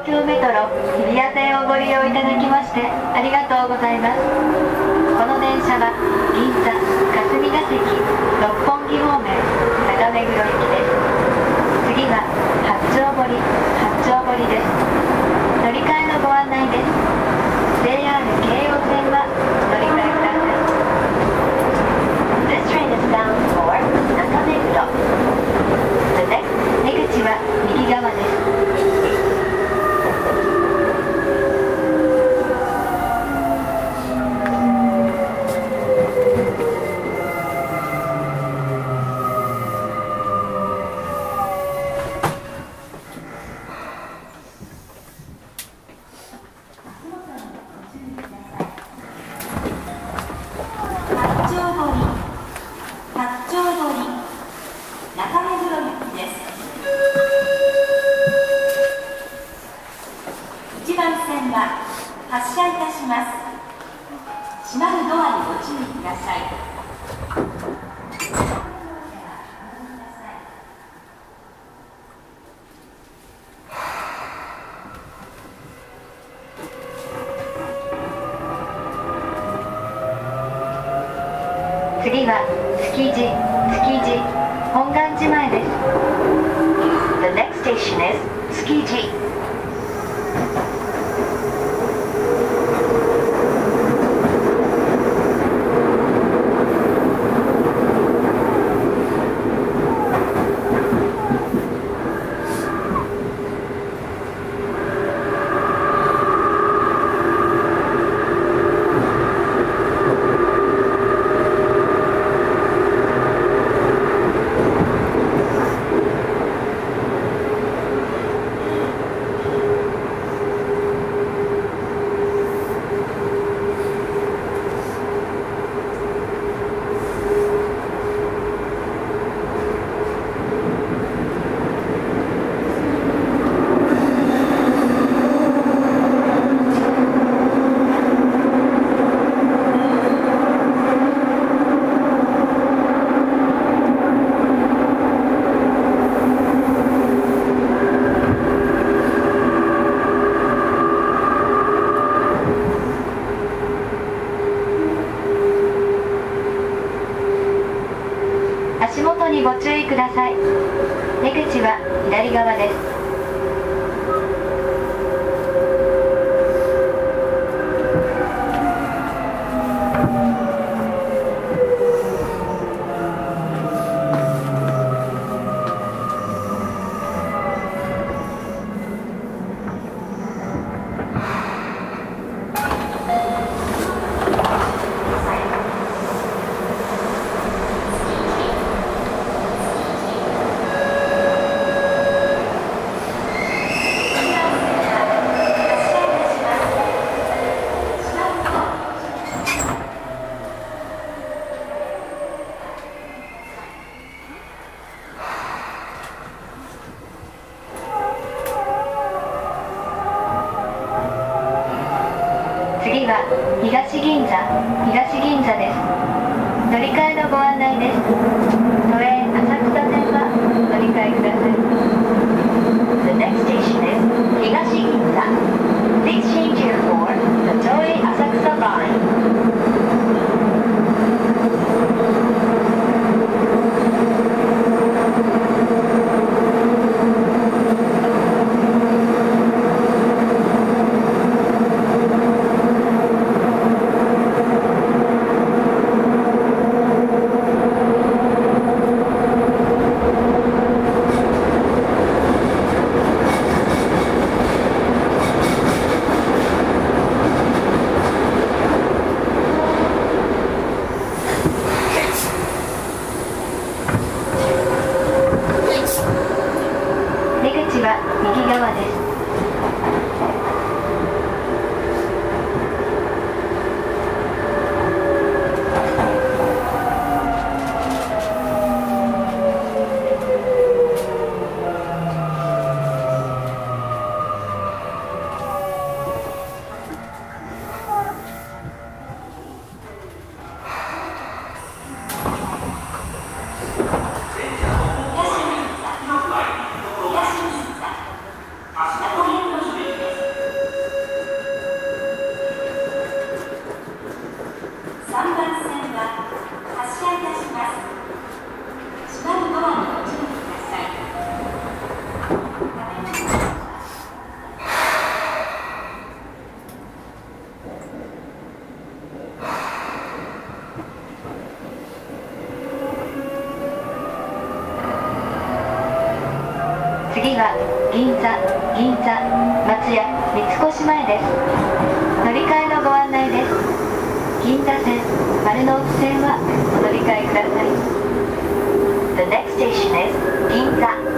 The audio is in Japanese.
京メトロ日比谷線をご利用いただきましてありがとうございます。この電車は銀座、霞が関、六本木方面、中目黒行きです。次は八丁堀です。乗り換えのご案内です。JR 京葉線はお乗り換えください。This train is bound for 中目黒。The next 出口は右側です。発車いたします。閉まるドアにご注意ください。次は築地本願寺前です。The next station is 築地。足元にご注意ください。出口は左側です。次は東銀座です。乗り換えのご案内です。都営浅草線はお乗り換えください。The next station is 東銀座。Please change here for the 都営浅草line。右側です。東銀座次は銀座、松屋、三越前です。乗り換えのご案内です。銀座線、丸の内線はお乗り換えください。The next station is 銀座。